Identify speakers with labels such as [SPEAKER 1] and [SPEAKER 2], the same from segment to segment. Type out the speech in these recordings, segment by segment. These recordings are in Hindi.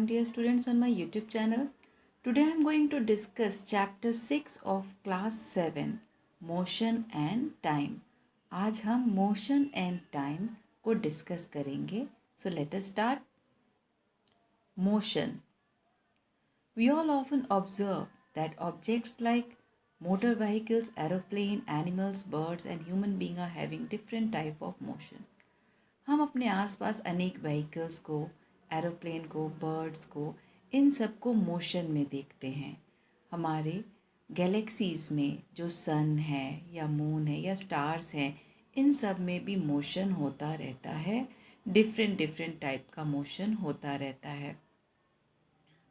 [SPEAKER 1] Welcome dear students on my YouTube channel. Today I am going to discuss chapter 6 of class 7 motion and time. आज हम motion and time को discuss करेंगे. So let us start. Motion. We all often observe that objects like motor vehicles, aeroplane, animals, birds and human beings are having different type of motion. हम अपने आसपास अनेक व्हीकल्स को, एरोप्लेन को, बर्ड्स को, इन सब को मोशन में देखते हैं. हमारे गैलेक्सीज़ में जो सन है या मून है या स्टार्स हैं, इन सब में भी मोशन होता रहता है. डिफरेंट टाइप का मोशन होता रहता है.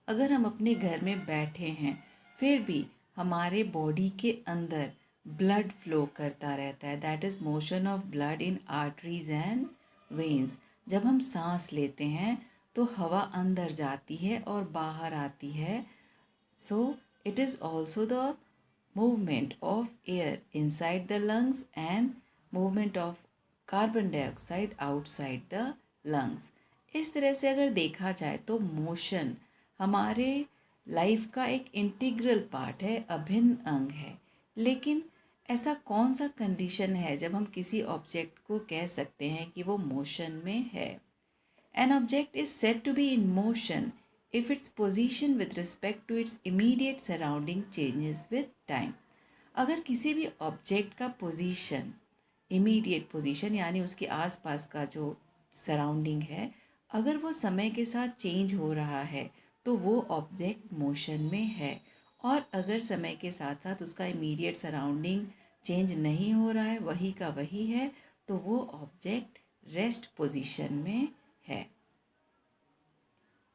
[SPEAKER 1] अगर हम अपने घर में बैठे हैं फिर भी हमारे बॉडी के अंदर ब्लड फ्लो करता रहता है. That is motion of blood in arteries and veins. जब हम सांस लेते हैं तो हवा अंदर जाती है और बाहर आती है. So it is also the movement of air inside the lungs and movement of carbon dioxide outside the lungs. इस तरह से अगर देखा जाए तो मोशन हमारे लाइफ का एक इंटीग्रल पार्ट है, अभिन्न अंग है. लेकिन ऐसा कौन सा कंडीशन है जब हम किसी ऑब्जेक्ट को कह सकते हैं कि वो मोशन में है? An object is said to be in motion if its position with respect to its immediate surrounding changes with time. अगर किसी भी ऑब्जेक्ट का पोजीशन, इमीडिएट पोजीशन यानी उसके आसपास का जो सराउंडिंग है, अगर वो समय के साथ चेंज हो रहा है तो वो ऑब्जेक्ट मोशन में है. और अगर समय के साथ साथ उसका इमीडिएट सराउंडिंग चेंज नहीं हो रहा है, वही का वही है, तो वो ऑब्जेक्ट रेस्ट पोजीशन में है.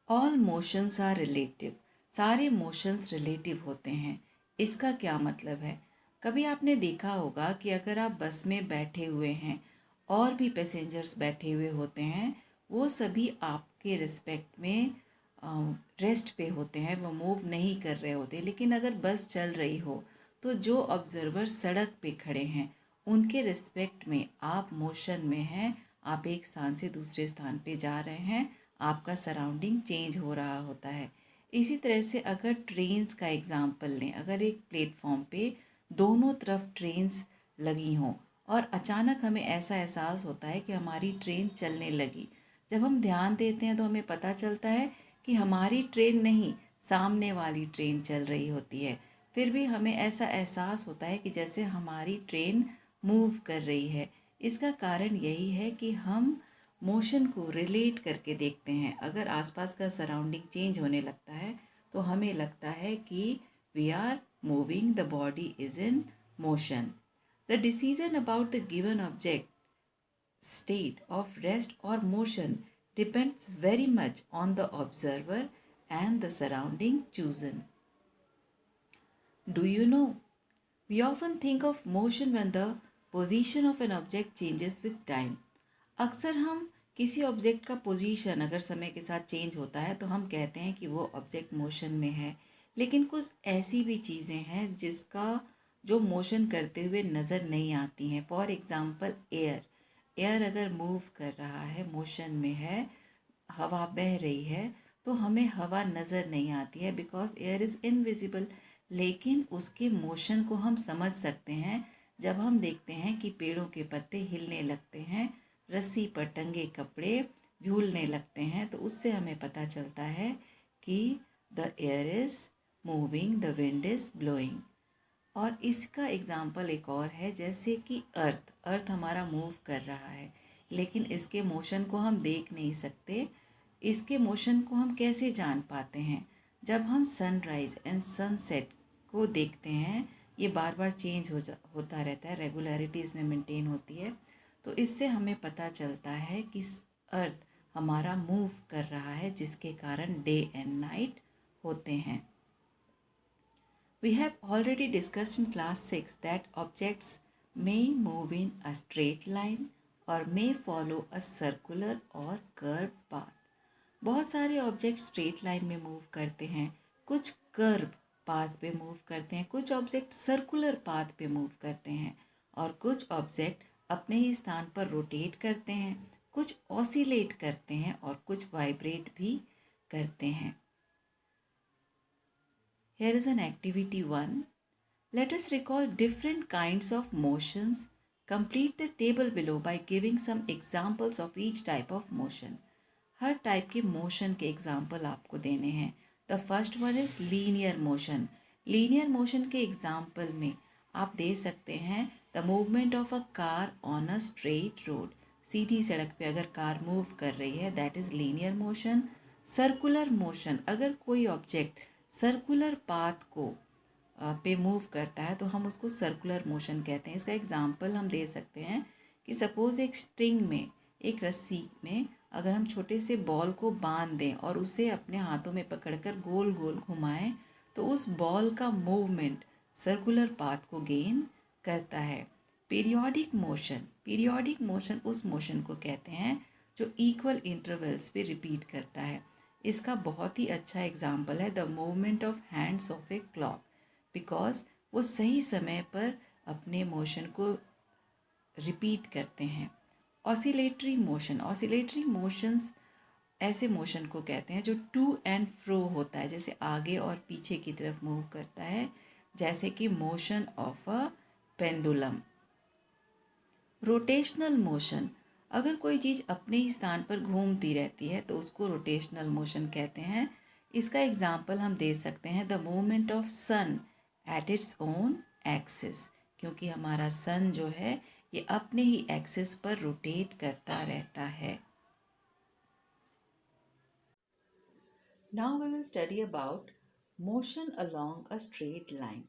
[SPEAKER 1] All motions are relative. सारे मोशंस रिलेटिव होते हैं. इसका क्या मतलब है? कभी आपने देखा होगा कि अगर आप बस में बैठे हुए हैं और भी पैसेंजर्स बैठे हुए होते हैं, वो सभी आपके रिस्पेक्ट में रेस्ट पे होते हैं, वो मूव नहीं कर रहे होते. लेकिन अगर बस चल रही हो तो जो ऑब्जर्वर सड़क पे खड़े हैं उनके रिस्पेक्ट में आप मोशन में हैं. आप एक स्थान से दूसरे स्थान पे जा रहे हैं, आपका सराउंडिंग चेंज हो रहा होता है. इसी तरह से अगर ट्रेन्स का एग्जांपल लें, अगर एक प्लेटफॉर्म पे दोनों तरफ ट्रेन्स लगी हों और अचानक हमें ऐसा एहसास होता है कि हमारी ट्रेन चलने लगी. जब हम ध्यान देते हैं तो हमें पता चलता है कि हमारी ट्रेन नहीं, सामने वाली ट्रेन चल रही होती है. फिर भी हमें ऐसा एहसास होता है कि जैसे हमारी ट्रेन मूव कर रही है. इसका कारण यही है कि हम मोशन को रिलेट करके देखते हैं. अगर आसपास का सराउंडिंग चेंज होने लगता है तो हमें लगता है कि we are moving, the body is in motion. The decision about the given object state of rest or motion depends very much on the observer and the surrounding chosen. Do you know? We often think of motion when the position of an object changes with time. अक्सर हम किसी ऑब्जेक्ट का पोजीशन अगर समय के साथ चेंज होता है तो हम कहते हैं कि वो ऑब्जेक्ट मोशन में है. लेकिन कुछ ऐसी भी चीज़ें हैं जिसका जो मोशन करते हुए नज़र नहीं आती हैं. फॉर एग्ज़ाम्पल एयर अगर मूव कर रहा है, मोशन में है, हवा बह रही है, तो हमें हवा नज़र नहीं आती है बिकॉज एयर इज़ इनविजिबल. लेकिन उसके मोशन को हम समझ सकते हैं जब हम देखते हैं कि पेड़ों के पत्ते हिलने लगते हैं, रस्सी पर टंगे कपड़े झूलने लगते हैं, तो उससे हमें पता चलता है कि the air is moving, the wind is blowing. और इसका एग्ज़ाम्पल एक और है, जैसे कि अर्थ हमारा मूव कर रहा है लेकिन इसके मोशन को हम देख नहीं सकते. इसके मोशन को हम कैसे जान पाते हैं? जब हम सनराइज़ एंड सनसेट को देखते हैं, ये बार बार चेंज होता रहता है, रेगुलरिटीज़ में मेंटेन होती है, तो इससे हमें पता चलता है कि अर्थ हमारा मूव कर रहा है, जिसके कारण डे एंड नाइट होते हैं. We have already discussed in class 6 that objects may move in a straight line or may follow a circular or curved path. बहुत सारे ऑब्जेक्ट स्ट्रेट लाइन में मूव करते हैं, कुछ कर्व पाथ पे मूव करते हैं, कुछ ऑब्जेक्ट सर्कुलर पाथ पे मूव करते हैं और कुछ ऑब्जेक्ट अपने ही स्थान पर रोटेट करते हैं, कुछ ऑसिलेट करते हैं और कुछ वाइब्रेट भी करते हैं. Here is an activity 1. Let us recall different kinds of motions. Complete the table below by giving some examples of each type of motion. हर टाइप के मोशन के एग्जाम्पल आपको देने हैं. The first one is linear motion. Linear motion के एग्जाम्पल में आप दे सकते हैं the movement of a car on a straight road. सीधी सड़क पे अगर कार मूव कर रही है, that is linear motion. Circular motion, अगर कोई ऑब्जेक्ट सर्कुलर पाथ को पे मूव करता है तो हम उसको सर्कुलर मोशन कहते हैं. इसका एग्जाम्पल हम दे सकते हैं कि सपोज़ एक स्ट्रिंग में, एक रस्सी में अगर हम छोटे से बॉल को बांध दें और उसे अपने हाथों में पकड़कर गोल गोल घुमाएं तो उस बॉल का मूवमेंट सर्कुलर पाथ को गेन करता है. पीरियोडिक मोशन, पीरियोडिक मोशन उस मोशन को कहते हैं जो इक्वल इंटरवल्स पे रिपीट करता है. इसका बहुत ही अच्छा एग्जाम्पल है the movement of hands of a clock, because वो सही समय पर अपने मोशन को रिपीट करते हैं. ऑसिलेटरी मोशन, ऑसिलेटरी मोशंस ऐसे मोशन को कहते हैं जो टू एंड फ्रो होता है, जैसे आगे और पीछे की तरफ मूव करता है, जैसे कि motion of a pendulum. Rotational motion, अगर कोई चीज़ अपने ही स्थान पर घूमती रहती है तो उसको रोटेशनल मोशन कहते हैं. इसका एग्जाम्पल हम दे सकते हैं the movement of sun at its own axis, क्योंकि हमारा सन जो है ये अपने ही एक्सिस पर रोटेट करता रहता है. Now we will study about motion along a straight line.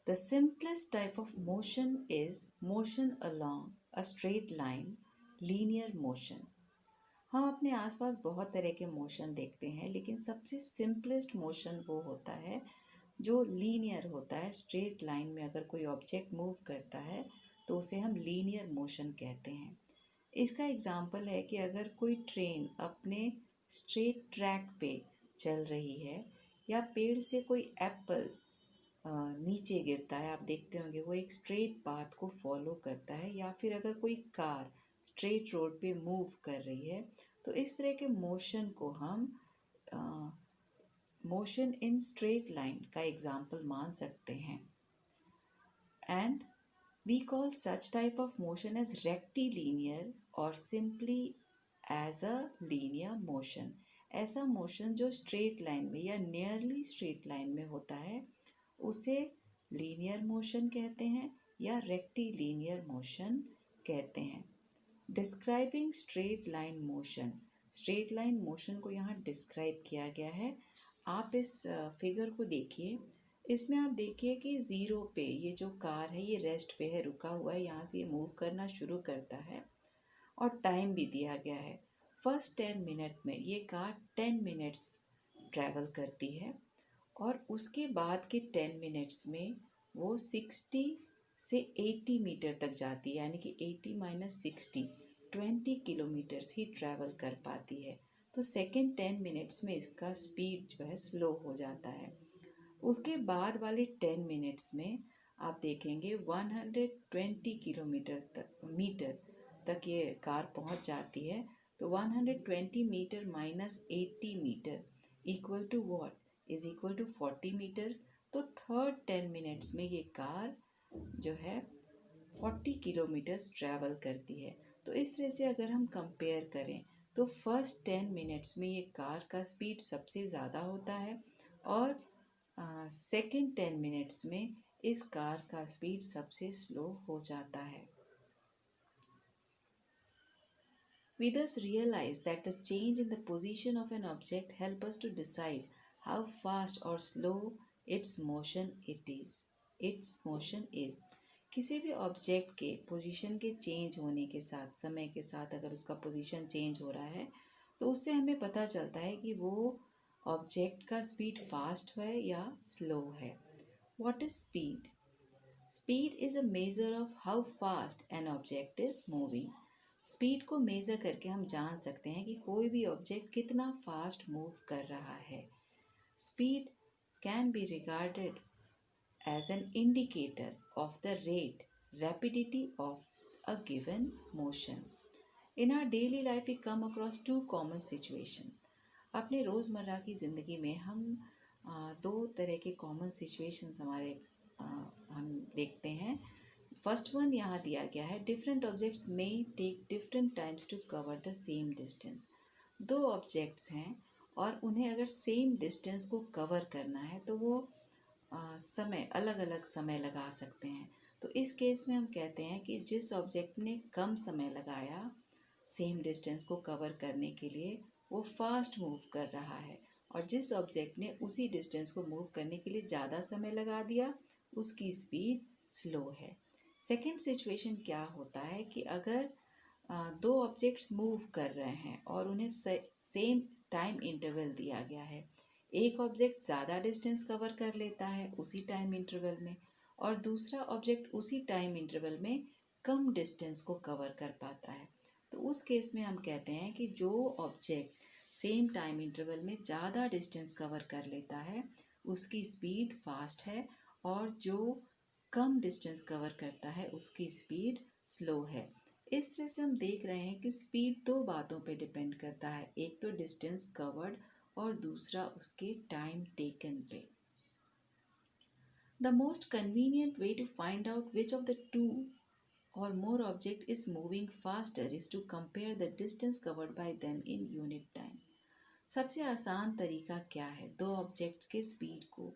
[SPEAKER 1] The simplest type of motion is motion along a straight line, linear motion. हम अपने आसपास बहुत तरह के मोशन देखते हैं, लेकिन सबसे सिंपलेस्ट मोशन वो होता है जो लीनियर होता है. स्ट्रेट लाइन में अगर कोई ऑब्जेक्ट मूव करता है तो उसे हम लीनियर मोशन कहते हैं. इसका एग्जाम्पल है कि अगर कोई ट्रेन अपने स्ट्रेट ट्रैक पे चल रही है या पेड़ से कोई एप्पल नीचे गिरता है, आप देखते होंगे वो एक स्ट्रेट पाथ को फॉलो करता है, या फिर अगर कोई कार स्ट्रेट रोड पे मूव कर रही है तो इस तरह के मोशन को हम मोशन इन स्ट्रेट लाइन का एग्जाम्पल मान सकते हैं. And we call such type of motion as rectilinear और simply as a linear motion. ऐसा मोशन जो स्ट्रेट लाइन में या नियरली स्ट्रेट लाइन में होता है उसे लीनियर मोशन कहते हैं या रेक्टिलिनियर मोशन कहते हैं. Describing straight line motion, straight line motion को यहाँ डिस्क्राइब किया गया है. आप इस फिगर को देखिए, इसमें आप देखिए कि ज़ीरो पे ये जो कार है ये रेस्ट पे है, रुका हुआ है, यहाँ से ये मूव करना शुरू करता है और टाइम भी दिया गया है. फर्स्ट 10 मिनट में ये कार 10 मिनट्स ट्रैवल करती है और उसके बाद के 10 मिनट्स में वो 60 से 80 मीटर तक जाती है, यानी कि 80 माइनस 60 20 किलोमीटर्स ही ट्रैवल कर पाती है. तो सेकेंड 10 मिनट्स में इसका स्पीड जो है स्लो हो जाता है. उसके बाद वाले 10 मिनट्स में आप देखेंगे 120 मीटर तक ये कार पहुंच जाती है. तो 120 metre minus 80 metre equal to what is equal to 40 metres. तो थर्ड 10 मिनट्स में ये कार जो है 40 किलोमीटर्स ट्रैवल करती है. तो इस तरह से अगर हम कंपेयर करें तो फर्स्ट 10 मिनट्स में ये कार का स्पीड सबसे ज़्यादा होता है और सेकेंड 10 मिनट्स में इस कार का स्पीड सबसे स्लो हो जाता है. We thus realize that the change in the position of an object help us to decide how fast or slow its motion is. किसी भी ऑब्जेक्ट के पोजीशन के चेंज होने के साथ, समय के साथ अगर उसका पोजीशन चेंज हो रहा है तो उससे हमें पता चलता है कि वो ऑब्जेक्ट का स्पीड फास्ट है या स्लो है. What is speed? Speed is a measure of how fast N object is moving. Speed को मेज़र करके हम जान सकते हैं कि कोई भी ऑब्जेक्ट कितना फास्ट मूव कर रहा है. Speed can be regarded as an indicator of the rapidity of a given motion. In our daily life, we come across two common situations. अपने रोज़मर्रा की ज़िंदगी में हम दो तरह के कॉमन सिचुएशंस हमारे अ, हम देखते हैं। फर्स्ट वन यहाँ दिया गया है, डिफरेंट ऑब्जेक्ट्स में take different times to cover the same distance. दो ऑब्जेक्ट्स हैं और उन्हें अगर सेम डिस्टेंस को कवर करना है तो वो समय अलग अलग समय लगा सकते हैं। तो इस केस में हम कहते हैं कि जिस ऑब्जेक्ट ने कम समय लगाया सेम डिस्टेंस को कवर करने के लिए वो फास्ट मूव कर रहा है, और जिस ऑब्जेक्ट ने उसी डिस्टेंस को मूव करने के लिए ज़्यादा समय लगा दिया उसकी स्पीड स्लो है। सेकेंड सिचुएशन क्या होता है कि अगर दो ऑब्जेक्ट्स मूव कर रहे हैं और उन्हें सेम टाइम इंटरवल दिया गया है। एक ऑब्जेक्ट ज़्यादा डिस्टेंस कवर कर लेता है उसी टाइम इंटरवल में, और दूसरा ऑब्जेक्ट उसी टाइम इंटरवल में कम डिस्टेंस को कवर कर पाता है। तो उस केस में हम कहते हैं कि जो ऑब्जेक्ट सेम टाइम इंटरवल में ज़्यादा डिस्टेंस कवर कर लेता है उसकी स्पीड फास्ट है, और जो कम डिस्टेंस कवर करता है उसकी स्पीड स्लो है। इस तरह से हम देख रहे हैं कि स्पीड दो बातों पे डिपेंड करता है, एक तो डिस्टेंस कवर्ड और दूसरा उसके टाइम टेकन पे। The most convenient way to find out which of the two or more object is moving faster is to compare the distance covered by them in unit time। सबसे आसान तरीका क्या है? दो ऑब्जेक्ट्स के स्पीड को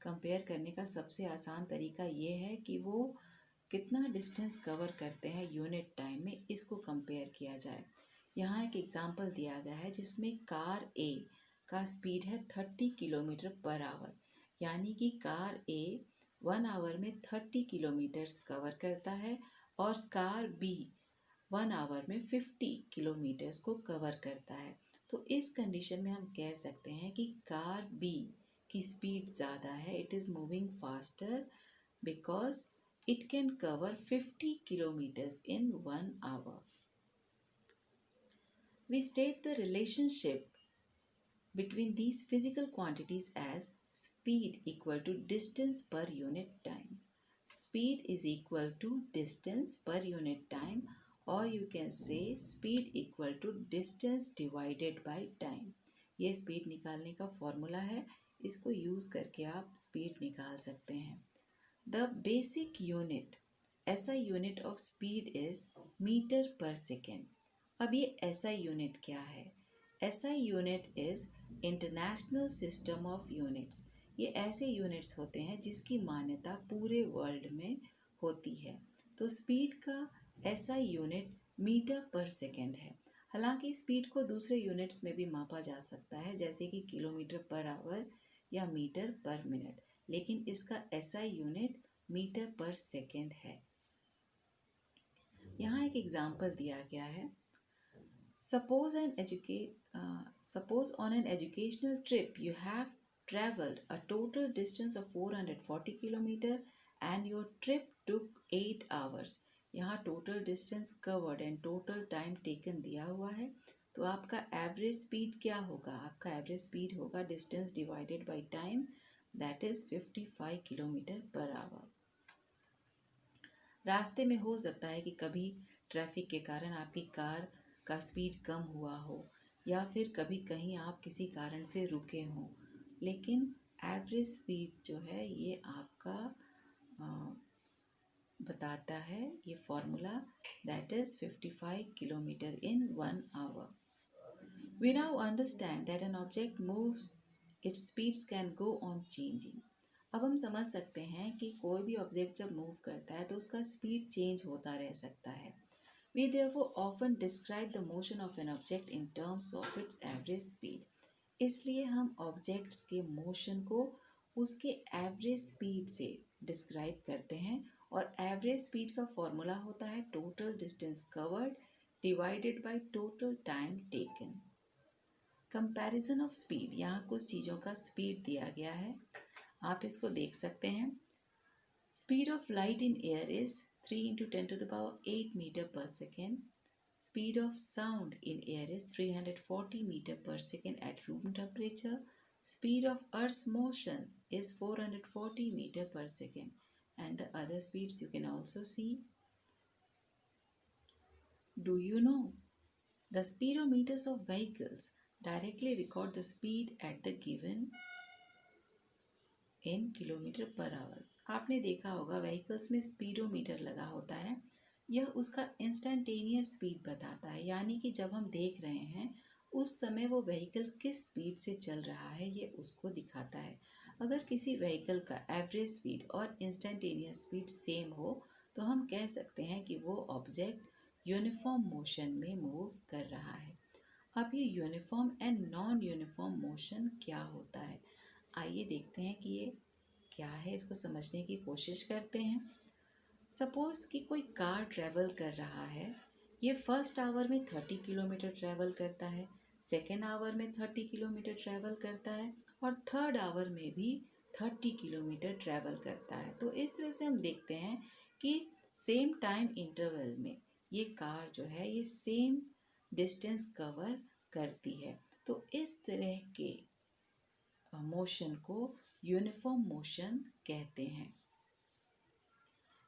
[SPEAKER 1] कंपेयर करने का सबसे आसान तरीका ये है कि वो कितना डिस्टेंस कवर करते हैं यूनिट टाइम में, इसको कंपेयर किया जाए। यहाँ एक एग्जांपल दिया गया है जिसमें कार ए का स्पीड है 30 किलोमीटर पर आवर, यानी कि कार ए 1 आवर में 30 किलोमीटर्स कवर करता है और कार बी 1 आवर में 50 किलोमीटर्स को कवर करता है। तो इस कंडीशन में हम कह सकते हैं कि कार बी की स्पीड ज़्यादा है, it is moving faster because it can cover 50 kilometers in 1 hour। We state the relationship between these physical quantities as speed equal to distance per unit time। Speed is equal to distance per unit time, or you can say speed equal to distance divided by time। ये स्पीड निकालने का फॉर्मूला है, इसको यूज़ करके आप स्पीड निकाल सकते हैं। The basic unit, SI unit of speed is meter per second। अब ये SI यूनिट क्या है? SI unit is international system of units. ये ऐसे यूनिट्स होते हैं जिसकी मान्यता पूरे वर्ल्ड में होती है। तो स्पीड का SI यूनिट मीटर पर सेकेंड है। हालांकि स्पीड को दूसरे यूनिट्स में भी मापा जा सकता है, जैसे कि किलोमीटर पर आवर या मीटर पर मिनट, लेकिन इसका SI यूनिट मीटर पर सेकेंड है। यहाँ एक एग्जाम्पल दिया गया है। Suppose on an educational trip you have traveled a total distance of 440 kilometer and your trip took 8 hours। यहाँ total distance covered and total time taken दिया हुआ है। तो आपका एवरेज स्पीड क्या होगा? आपका एवरेज स्पीड होगा distance divided by time, that is 55 kilometre per hour. रास्ते में हो सकता है कि कभी ट्रैफिक के कारण आपकी कार का स्पीड कम हुआ हो, या फिर कभी कहीं आप किसी कारण से रुके हों, लेकिन एवरेज स्पीड जो है ये आपका बताता है ये formula, that is 55 kilometre in 1 hour. We now understand that an object moves, its speeds can go on changing. अब हम समझ सकते हैं कि कोई भी ऑब्जेक्ट जब मूव करता है तो उसका स्पीड चेंज होता रह सकता है। We therefore often describe the motion of an object in terms of its average speed। इसलिए हम ऑब्जेक्ट्स के मोशन को उसके एवरेज स्पीड से डिस्क्राइब करते हैं, और एवरेज स्पीड का फॉर्मूला होता है total distance covered divided by total time taken. Comparison of speed, यहाँ कुछ चीज़ों का स्पीड दिया गया है, आप इसको देख सकते हैं। Speed of light in air is 3 into 10 to the power 8 meter per second। Speed of sound in air is 340 meter per second at room temperature। Speed of Earth's motion is 440 meter per second, and the other speeds you can also see। Do you know the speedometers of vehicles directly record the speed at the given in kilometre per hour. आपने देखा होगा व्हीकल्स में स्पीडोमीटर लगा होता है, यह उसका इंस्टेंटेनियस स्पीड बताता है, यानी कि जब हम देख रहे हैं उस समय वो व्हीकल किस स्पीड से चल रहा है ये उसको दिखाता है। अगर किसी व्हीकल का एवरेज स्पीड और इंस्टेंटेनियस स्पीड सेम हो तो हम कह सकते हैं कि वो ऑब्जेक्ट यूनिफॉर्म मोशन में मूव कर रहा है। अब ये uniform and non uniform motion क्या होता है, आइए देखते हैं कि ये क्या है, इसको समझने की कोशिश करते हैं। सपोज कि कोई कार ट्रैवल कर रहा है, ये फर्स्ट आवर में 30 किलोमीटर ट्रैवल करता है, सेकेंड आवर में 30 किलोमीटर ट्रैवल करता है और थर्ड आवर में भी 30 किलोमीटर ट्रैवल करता है। तो इस तरह से हम देखते हैं कि सेम टाइम इंटरवल में ये कार जो है ये सेम डिस्टेंस कवर करती है। तो इस तरह के मोशन को यूनिफॉर्म मोशन कहते हैं।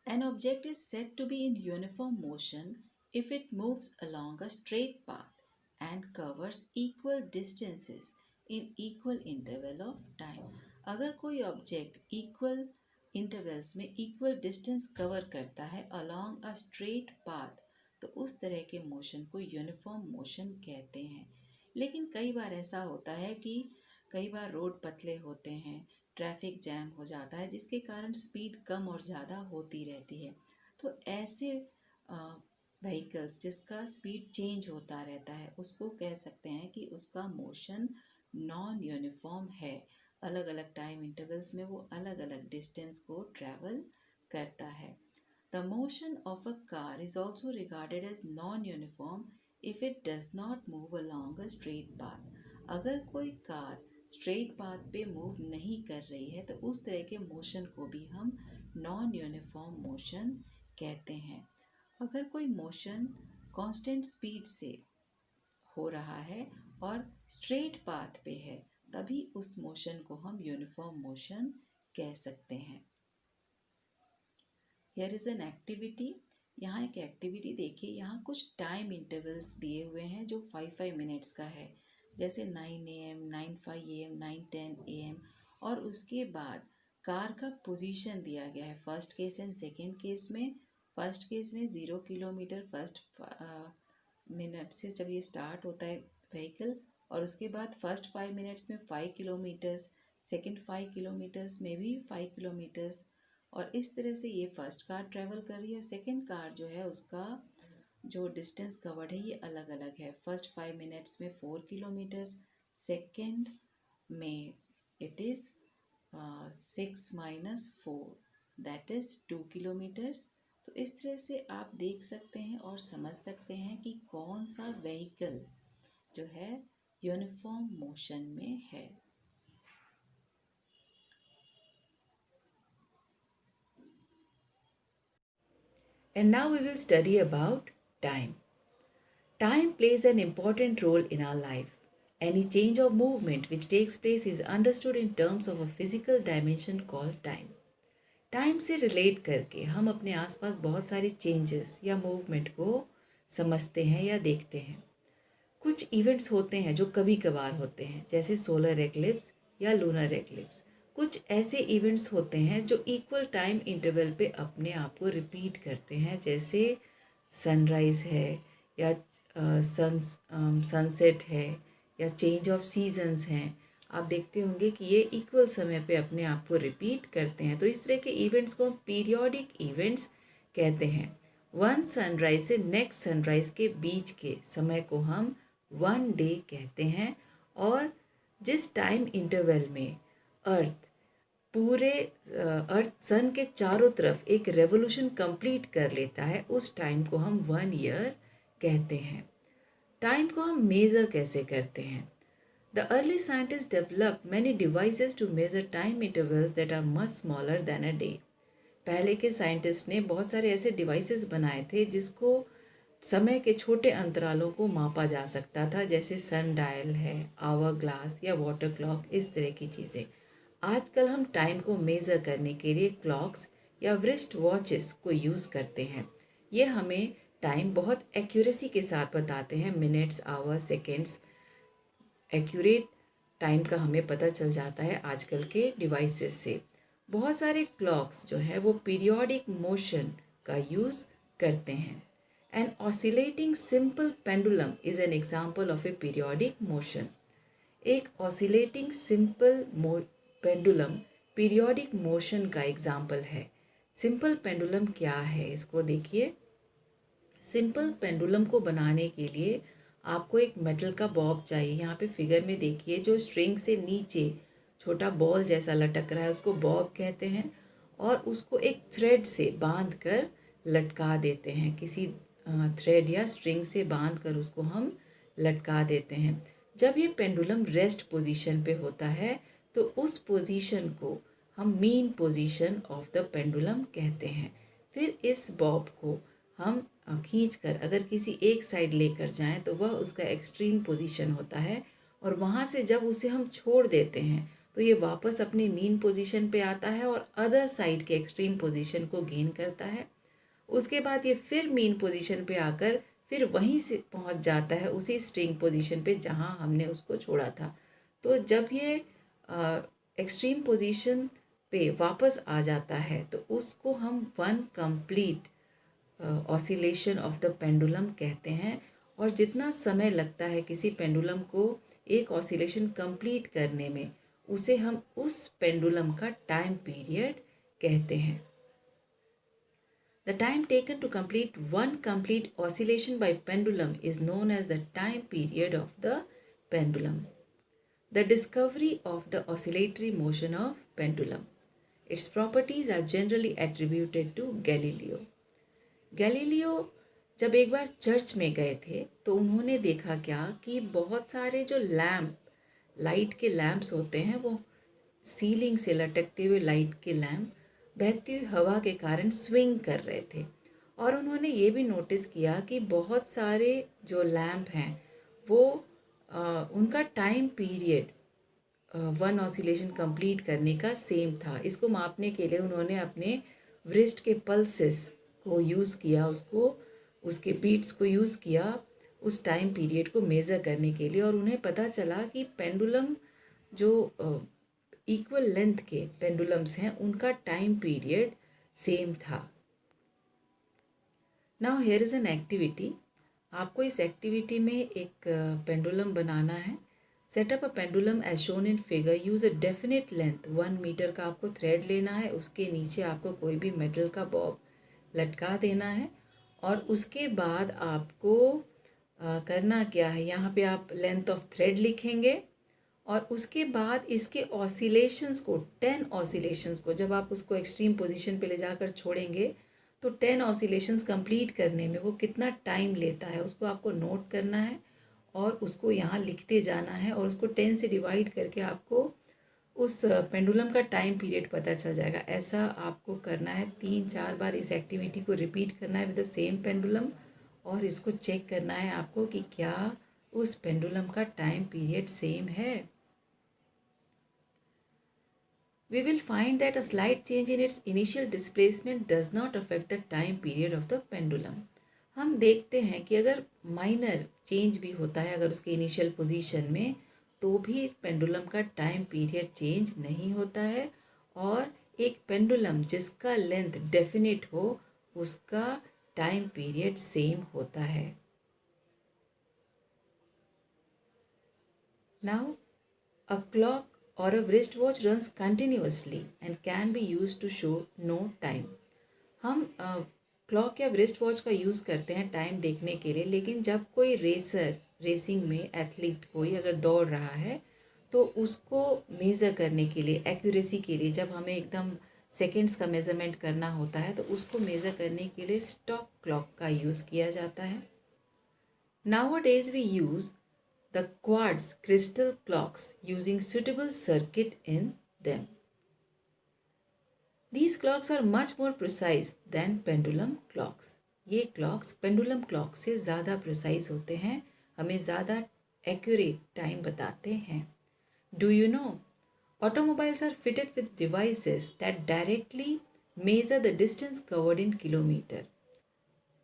[SPEAKER 1] An object is said to be in uniform motion if it moves along a straight path and covers equal distances in equal interval of time। अगर कोई ऑब्जेक्ट इक्वल इंटरवल्स में इक्वल डिस्टेंस कवर करता है along a straight path तो उस तरह के मोशन को यूनिफॉर्म मोशन कहते हैं। लेकिन कई बार ऐसा होता है कि कई बार रोड पतले होते हैं, ट्रैफिक जैम हो जाता है जिसके कारण स्पीड कम और ज़्यादा होती रहती है। तो ऐसे व्हीकल्स जिसका स्पीड चेंज होता रहता है उसको कह सकते हैं कि उसका मोशन नॉन यूनिफॉर्म है। अलग अलग टाइम इंटरवल्स में वो अलग अलग डिस्टेंस को ट्रैवल करता है। The motion of a car is also regarded as non uniform if it does not move along a straight path. अगर कोई कार स्ट्रेट पाथ पे मूव नहीं कर रही है तो उस तरह के मोशन को भी हम नॉन यूनिफॉर्म मोशन कहते हैं। अगर कोई मोशन कांस्टेंट स्पीड से हो रहा है और स्ट्रेट पाथ पे है तभी उस मोशन को हम यूनिफॉर्म मोशन कह सकते हैं। Here is an activity. यहाँ एक एक्टिविटी देखिए, यहाँ कुछ टाइम इंटरवल्स दिए हुए हैं जो 5-5 मिनट्स का है, जैसे 9 AM, 9:05 AM, 9:10 AM और उसके बाद कार का पोजीशन दिया गया है first case and second case में। फर्स्ट केस में 0 किलोमीटर फर्स्ट मिनट से जब ये स्टार्ट होता है व्हीकल और उसके बाद फर्स्ट 5 मिनट्स में 5 किलोमीटर्स, सेकेंड 5 किलोमीटर्स में भी 5 किलोमीटर्स और इस तरह से ये फर्स्ट कार ट्रैवल कर रही है। सेकेंड कार जो है उसका जो डिस्टेंस कवर्ड है ये अलग अलग है। फर्स्ट 5 मिनट्स में 4 किलोमीटर्स, सेकेंड में it is 6 - 4 that is 2 kilometres. तो इस तरह से आप देख सकते हैं और समझ सकते हैं कि कौन सा व्हीकल जो है यूनिफॉर्म मोशन में है। And now we will study about time. Time plays an important role in our life. Any change or movement which takes place is understood in terms of a physical dimension called time. Time से रिलेट करके हम अपने आसपास बहुत सारे चेंजेस या मूवमेंट को समझते हैं या देखते हैं। कुछ इवेंट्स होते हैं जो कभी कभार होते हैं, जैसे सोलर एक्लिप्स या लूनर एक्लिप्स। कुछ ऐसे इवेंट्स होते हैं जो इक्वल टाइम इंटरवल पे अपने आप को रिपीट करते हैं, जैसे सनराइज़ है या सनसेट है या चेंज ऑफ सीजन्स हैं। आप देखते होंगे कि ये इक्वल समय पे अपने आप को रिपीट करते हैं। तो इस तरह के इवेंट्स को हम पीरियोडिक इवेंट्स कहते हैं। वन सनराइज से नेक्स्ट सनराइज के बीच के समय को हम वन डे कहते हैं और जिस टाइम इंटरवल में अर्थ सन के चारों तरफ एक रेवोल्यूशन कंप्लीट कर लेता है उस टाइम को हम 1 ईयर कहते हैं। टाइम को हम मेज़र कैसे करते हैं? The early scientists developed many devices to measure time intervals that are much smaller than a day. पहले के साइंटिस्ट ने बहुत सारे ऐसे डिवाइसेस बनाए थे जिसको समय के छोटे अंतरालों को मापा जा सकता था, जैसे सन डायल है, आवर ग्लास या वाटर क्लॉक, इस तरह की चीज़ें। आजकल हम टाइम को मेज़र करने के लिए क्लॉक्स या व्रिस्ट वॉचेस को यूज़ करते हैं। ये हमें टाइम बहुत एक्यूरेसी के साथ बताते हैं, minutes, hours, seconds accurate time का हमें पता चल जाता है आजकल के डिवाइसेस से। बहुत सारे क्लॉक्स जो है वो पीरियोडिक मोशन का यूज़ करते हैं। An oscillating simple pendulum is an example of a periodic motion. एक oscillating simple pendulum periodic motion का एग्जाम्पल है। सिंपल पेंडुलम क्या है, इसको देखिए। सिंपल पेंडुलम को बनाने के लिए आपको एक मेटल का बॉब चाहिए। यहाँ पे फिगर में देखिए, जो स्ट्रिंग से नीचे छोटा बॉल जैसा लटक रहा है उसको बॉब कहते हैं, और उसको एक थ्रेड से बांध कर लटका देते हैं। किसी थ्रेड या स्ट्रिंग से बांध कर उसको हम लटका देते हैं। जब ये पेंडुलम रेस्ट पोजीशन पे होता है तो उस पोजीशन को हम mean position of the pendulum कहते हैं। फिर इस बॉब को हम खींच कर अगर किसी एक साइड लेकर जाएं तो वह उसका एक्सट्रीम पोजीशन होता है, और वहाँ से जब उसे हम छोड़ देते हैं तो ये वापस अपनी मीन पोजीशन पे आता है और अदर साइड के एक्सट्रीम पोजीशन को गेन करता है। उसके बाद ये फिर मीन पोजीशन पे आकर फिर वहीं से पहुंच जाता है उसी स्ट्रिंग पोजीशन पे जहां हमने उसको छोड़ा था। तो जब ये एक्सट्रीम पोजीशन पे वापस आ जाता है तो उसको हम one complete oscillation of the pendulum कहते हैं। और जितना समय लगता है किसी पेंडुलम को एक ऑसिलेशन कंप्लीट करने में, उसे हम उस पेंडुलम का टाइम पीरियड कहते हैं। The time taken to complete one complete oscillation by pendulum is known as the time period of the pendulum. The discovery of the oscillatory motion of pendulum. Its properties are generally attributed to Galileo. Galileo जब एक बार चर्च में गए थे तो उन्होंने देखा क्या कि बहुत सारे जो लैम्प, लाइट के लैम्प्स होते हैं, वो सीलिंग से लटकते हुए लाइट के लैम्प बहती हुई हवा के कारण स्विंग कर रहे थे। और उन्होंने ये भी नोटिस किया कि बहुत सारे जो लैम्प हैं वो उनका time period one oscillation complete करने का सेम था। इसको मापने के लिए उन्होंने अपने व्रिस्ट के पल्सेस को यूज़ किया, उसके बीट्स को यूज़ किया उस टाइम पीरियड को मेज़र करने के लिए। और उन्हें पता चला कि पेंडुलम जो इक्वल लेंथ के पेंडुलम्स हैं उनका टाइम पीरियड सेम था। Now here is an activity. आपको इस एक्टिविटी में एक पेंडुलम बनाना है। Setup a pendulum as shown in figure. Use a definite length 1 metre का आपको थ्रेड लेना है। उसके नीचे आपको कोई भी मेटल का बॉब लटका देना है, और उसके बाद आपको करना क्या है, यहाँ पे आप लेंथ ऑफ थ्रेड लिखेंगे, और उसके बाद इसके ऑसिलेशंस को 10 ऑसिलेशंस को जब आप उसको एक्सट्रीम पोजीशन पे ले जाकर छोड़ेंगे तो 10 ऑसिलेशंस कंप्लीट करने में वो कितना टाइम लेता है उसको आपको नोट करना है, और उसको यहाँ लिखते जाना है, और उसको 10 से डिवाइड करके आपको उस पेंडुलम का टाइम पीरियड पता चल जाएगा। ऐसा आपको करना है 3-4 बार। इस एक्टिविटी को रिपीट करना है विद द सेम पेंडुलम, और इसको चेक करना है आपको कि क्या उस पेंडुलम का टाइम पीरियड सेम है। We will find that a slight change in its initial displacement does not affect the time period of the pendulum. हम देखते हैं कि अगर माइनर चेंज भी होता है अगर उसके इनिशियल पोजीशन में, तो भी पेंडुलम का टाइम पीरियड चेंज नहीं होता है, और एक पेंडुलम जिसका लेंथ डेफिनेट हो उसका टाइम पीरियड सेम होता है। Now, a clock or a wristwatch runs continuously and can be used to show no time. हम क्लॉक या wrist वॉच का यूज़ करते हैं टाइम देखने के लिए, लेकिन जब कोई रेसिंग में एथलीट कोई अगर दौड़ रहा है तो उसको मेज़र करने के लिए, एक्यूरेसी के लिए, जब हमें एकदम सेकेंड्स का मेज़रमेंट करना होता है तो उसको मेज़र करने के लिए स्टॉप क्लॉक का यूज़ किया जाता है। Nowadays we use the quartz crystal clocks using suitable circuit in them. These clocks are much more precise than pendulum clocks. ये clocks pendulum clock से ज़्यादा precise होते हैं, हमें ज़्यादा accurate time बताते हैं। Do you know? Automobiles are fitted with devices that directly measure the distance covered in kilometer.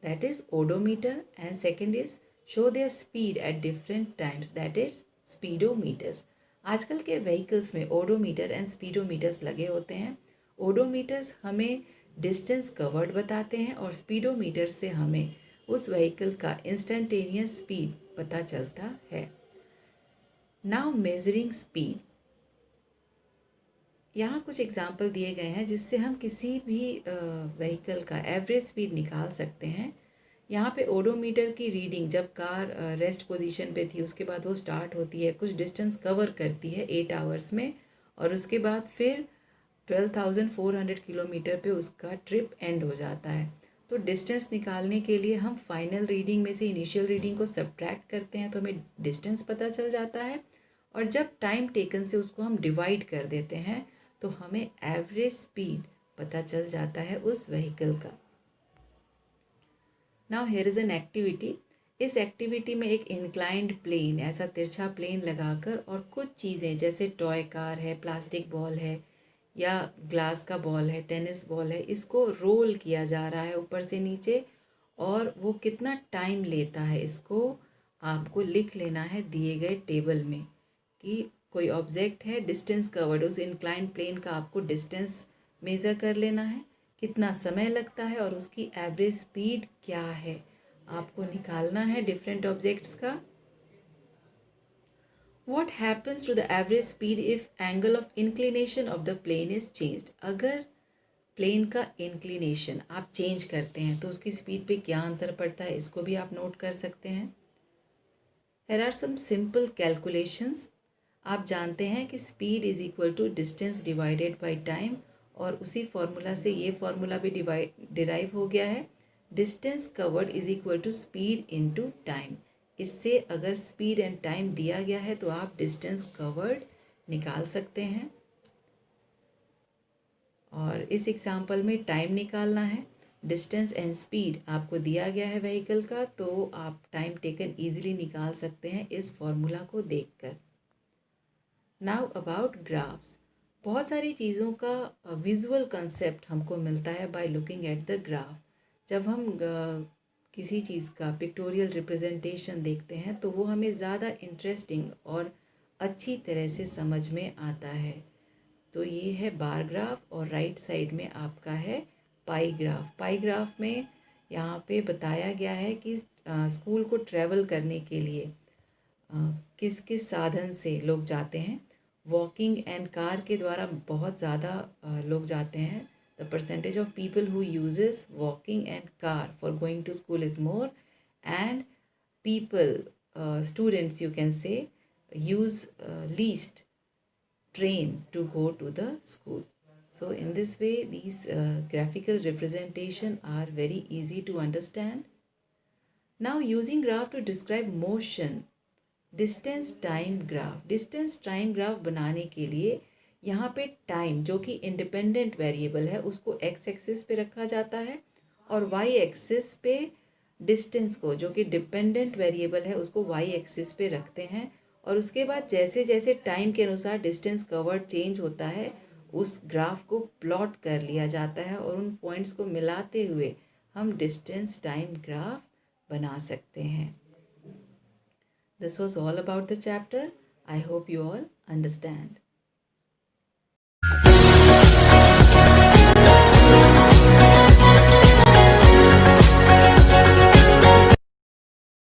[SPEAKER 1] That is odometer, and second is show their speed at different times, that is स्पीडोमीटर्स। आजकल के व्हीकल्स में ओडोमीटर एंड स्पीडोमीटर्स लगे होते हैं। ओडोमीटर्स हमें डिस्टेंस कवर्ड बताते हैं और स्पीडोमीटर से हमें उस व्हीकल का इंस्टेंटेनियस स्पीड पता चलता है। Now measuring speed. यहाँ कुछ एग्जाम्पल दिए गए हैं जिससे हम किसी भी व्हीकल का एवरेज स्पीड निकाल सकते हैं। यहाँ पे ओडोमीटर की रीडिंग जब कार रेस्ट पोजीशन पे थी उसके बाद वो स्टार्ट होती है, कुछ डिस्टेंस कवर करती है 8 आवर्स में और उसके बाद फिर 12,400 किलोमीटर पे उसका ट्रिप एंड हो जाता है। तो डिस्टेंस निकालने के लिए हम फाइनल रीडिंग में से इनिशियल रीडिंग को सब्ट्रैक्ट करते हैं तो हमें डिस्टेंस पता चल जाता है और जब टाइम टेकन से उसको हम डिवाइड कर देते हैं तो हमें एवरेज स्पीड पता चल जाता है उस व्हीकल का। Now here is an activity. इस एक्टिविटी में एक इंक्लाइंड प्लेन, ऐसा तिरछा प्लेन लगाकर और कुछ चीज़ें जैसे टॉय कार है, प्लास्टिक बॉल है या ग्लास का बॉल है, टेनिस बॉल है, इसको रोल किया जा रहा है ऊपर से नीचे और वो कितना टाइम लेता है इसको आपको लिख लेना है दिए गए टेबल में कि कोई ऑब्जेक्ट है, डिस्टेंस कवर्ड, उस इंक्लाइंड प्लेन का आपको डिस्टेंस मेज़र कर लेना है, कितना समय लगता है और उसकी एवरेज स्पीड क्या है आपको निकालना है डिफरेंट ऑब्जेक्ट्स का। What happens to the average speed if angle of inclination of the plane is changed? अगर प्लेन का इंक्लिनेशन आप चेंज करते हैं तो उसकी स्पीड पे क्या अंतर पड़ता है, इसको भी आप नोट कर सकते हैं। There are some simple calculations. आप जानते हैं कि speed is equal to distance divided by time और उसी फॉर्मूला से ये फॉर्मूला भी डिराइव हो गया है। Distance covered is equal to speed into time. इससे अगर स्पीड एंड टाइम दिया गया है तो आप डिस्टेंस कवर्ड निकाल सकते हैं। और इस एग्जांपल में टाइम निकालना है, डिस्टेंस एंड स्पीड आपको दिया गया है व्हीकल का तो आप टाइम टेकन ईजिली निकाल सकते हैं इस फॉर्मूला को देखकर। Now about graphs. बहुत सारी चीज़ों का विजुअल कंसेप्ट हमको मिलता है by looking at the graph. जब हम किसी चीज़ का पिक्टोरियल रिप्रेजेंटेशन देखते हैं तो वो हमें ज़्यादा इंटरेस्टिंग और अच्छी तरह से समझ में आता है। तो ये है बार ग्राफ और राइट साइड में आपका है पाई ग्राफ। पाई ग्राफ में यहाँ पे बताया गया है कि स्कूल को ट्रैवल करने के लिए किस किस साधन से लोग जाते हैं। वॉकिंग एंड कार के द्वारा बहुत ज़्यादा लोग जाते हैं। The percentage of people who uses walking and car for going to school is more and people students you can say use least train to go to the school. So in this way these graphical representation are very easy to understand. Now using graph to describe motion, distance time graph. distance time graph बनाने के लिए यहाँ पे टाइम जो कि इंडिपेंडेंट वेरिएबल है उसको एक्स एक्सिस पे रखा जाता है और वाई एक्सिस पे डिस्टेंस को जो कि डिपेंडेंट वेरिएबल है उसको वाई एक्सिस पे रखते हैं और उसके बाद जैसे जैसे टाइम के अनुसार डिस्टेंस कवर्ड चेंज होता है उस ग्राफ को प्लॉट कर लिया जाता है और उन पॉइंट्स को मिलाते हुए हम डिस्टेंस टाइम ग्राफ बना सकते हैं। This was all about the chapter. I hope you all understand.